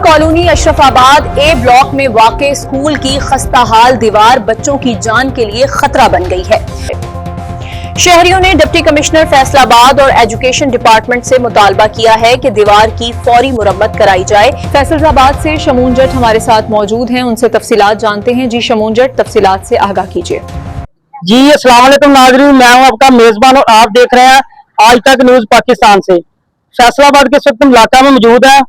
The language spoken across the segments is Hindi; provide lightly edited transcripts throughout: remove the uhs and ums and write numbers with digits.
कॉलोनी अशरफाबाद ए ब्लॉक में वाक़े स्कूल की खस्ताहाल दीवार बच्चों की जान के लिए खतरा बन गई है। शहरियों ने डिप्टी कमिश्नर फैसलाबाद और एजुकेशन डिपार्टमेंट से मुतालबा किया है कि दीवार की फौरी मुरम्मत कराई जाए। फैसलाबाद से शमून जट हमारे साथ मौजूद हैं, उनसे तफसीलात जानते हैं। जी शमून जट, तफसीलात से आगाह कीजिए। जी अस्सलाम वालेकुम नाज़रीन, मैं हूं आपका मेजबान और आप देख रहे हैं आज तक न्यूज पाकिस्तान से। फैसलाबाद के इस वक्त इलाका में मौजूद है।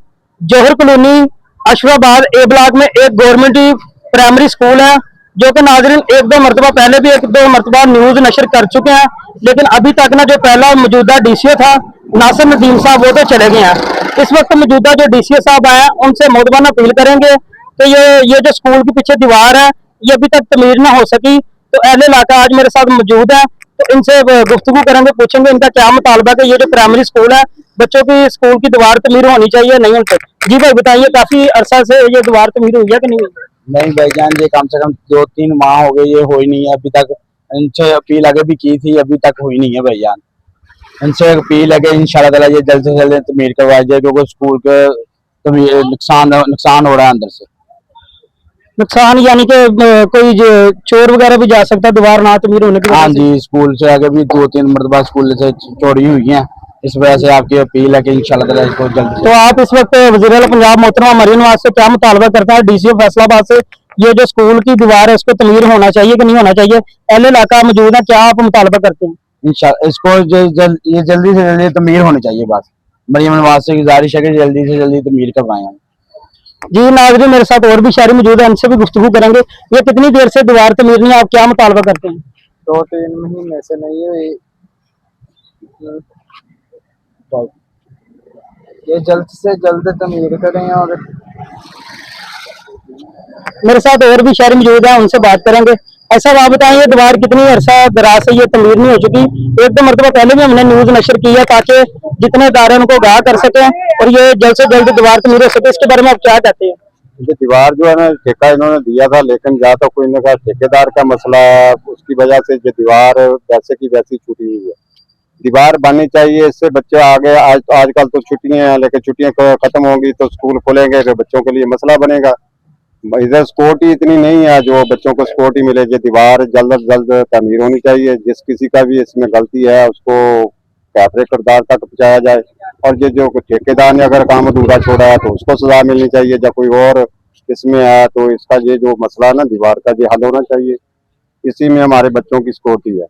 जौहर कॉलोनी अशरफाबाद ए ब्लॉक में एक गवर्नमेंट प्राइमरी स्कूल है, जो कि नाज़रीन एक दो मरतबा पहले भी एक दो मरतबा न्यूज नशर कर चुके हैं, लेकिन अभी तक ना जो पहला मौजूदा डीसीओ था नासिर नदीम साहब, वो तो चले गए हैं। इस वक्त मौजूदा जो डीसीओ साहब आए हैं उनसे मोदबाना अपील करेंगे कि ये जो स्कूल के पीछे दीवार है ये अभी तक तमीर ना हो सकी। तो अहले इलाका आज मेरे साथ मौजूद है, तो इनसे गुफ्तगू करेंगे, पूछेंगे इनका क्या मुतालबा है। ये जो प्राइमरी स्कूल है, बच्चों की स्कूल की दीवार तमीर होनी चाहिए नहीं होनी चाहिए। जी भाई बताइए, काफी अरसा से ये दीवार तमीर हुई है कि नहीं हुई? नहीं भाईजान, ये कम से कम 2-3 माह हो गए, ये हुई नहीं है अभी तक। इनसे अपील आगे भी की थी, अभी तक हुई नहीं है भाईजान। इनसे अपील है कि इंशाल्लाह ताला ये जल्द से जल्द तमीर करवाई जाए, क्योंकि स्कूल के नुकसान हो रहा है अंदर से। नुकसान यानी कि कोई चोर वगैरह भी जा सकता है दीवार ना तमीर होने की वजह हाँ से? जी, स्कूल से आगे भी 2-3 मरतबा स्कूल से चोरी हुई है, इस वजह से आपकी अपील है कि इंशाल्लाह ताला इसको जल्द। तो आप इस वक्त वज़ीर आला पंजाब मोहतरमा मरियम नवाज से क्या मुतालबा करता है डीसीओ फैसलाबाद से, ये जो स्कूल की दीवार है उसको तमीर होना चाहिए कि नहीं होना चाहिए? अहले इलाका मौजूद है, क्या आप मुतालबा करते हैं? इंशाल्लाह इसको ये जल्दी से जल्दी तमीर होनी चाहिए। बस मरियम नवाज से गुजारिश है कि जल्दी से जल्दी तमीर करवाएं। जी नाज़रीन, मेरे साथ और भी शहरी मौजूद है, इनसे भी गुफ्तगू करेंगे। ये कितनी देर से दीवार तमीर नहीं है, आप क्या मुतालबा करते हैं? 2-3 महीने से नहीं है ये जल्द से जल्द तमीर करें। और मेरे साथ और भी शहरी मौजूद है, उनसे बात करेंगे। ऐसा आप बताएं, ये दीवार कितनी अरसा दराज से ये तमीर नहीं हो चुकी? एक दो मरतबा पहले भी हमने न्यूज नशर की है ताकि जितने इदारे उनको आगाह कर सके और ये जल्द से जल्द दीवार तमीर हो सके। इसके बारे में आप क्या कहते हैं? ये दीवार जो है ना, ठेका इन्होंने दिया था, लेकिन या तो कोई ने कहा ठेकेदार का मसला है, उसकी वजह से ये दीवार वैसे की वैसी छूटी हुई है। दीवार बननी चाहिए, इससे बच्चे आगे आजकल तो छुट्टियां हैं, लेकिन छुट्टियां खत्म होंगी तो स्कूल खुलेंगे, तो बच्चों के लिए मसला बनेगा। इधर सिक्योरिटी इतनी नहीं है जो बच्चों को सिक्योरिटी मिले। ये दीवार जल्द से जल्द तमीर होनी चाहिए। जिस किसी का भी इसमें गलती है उसको कैफरे किरदार तक पहुंचाया जाए, और ये जो ठेकेदार ने अगर काम अधूरा छोड़ा है तो उसको सजा मिलनी चाहिए। जब कोई और इसमें है तो इसका ये जो मसला है ना दीवार का, ये हल होना चाहिए। इसी में हमारे बच्चों की सिक्योरिटी है।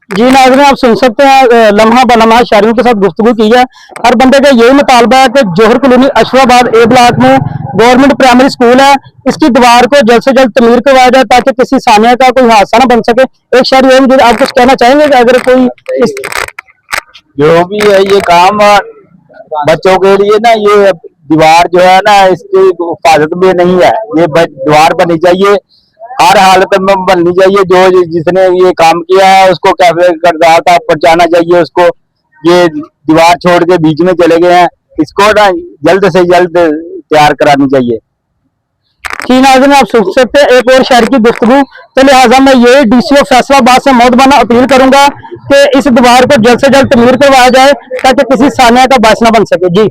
जी नाज़रीन, आप सुन सकते हैं, लम्हा बलम्हा शहरियों के साथ गुफ्तगू की है। हर बंदे का यही मुतालबा है कि जौहर कॉलोनी अशरफाबाद ए ब्लॉक में गवर्नमेंट प्राइमरी स्कूल है, इसकी दीवार को जल्द से जल्द तमीर करवाया जाए ताकि किसी सानिया का कोई हादसा ना बन सके। एक शहरी और मुझे आप कुछ कहना चाहेंगे कि अगर कोई जो भी है ये काम बच्चों के लिए ना, ये दीवार जो है ना इसकी हिफाजत में नहीं है। ये दीवार बननी चाहिए, हर हालत में बननी चाहिए। जो जिसने ये काम किया है उसको कैफे किरदार तक पहुंचाना चाहिए। उसको ये दीवार छोड़ के बीच में चले गए हैं, इसको ना जल्द से जल्द तैयार करानी चाहिए। जी नाज़रीन, आप सुन सकते हैं एक और शहर की गुफ्तगू। तो लिहाजा मैं ये डीसीओ फैसलाबाद से मोहतबाना अपील करूंगा कि इस दीवार को जल्द से जल्द तमीर करवाया जाए ताकि किसी सानिया का बायस ना बन सके। जी।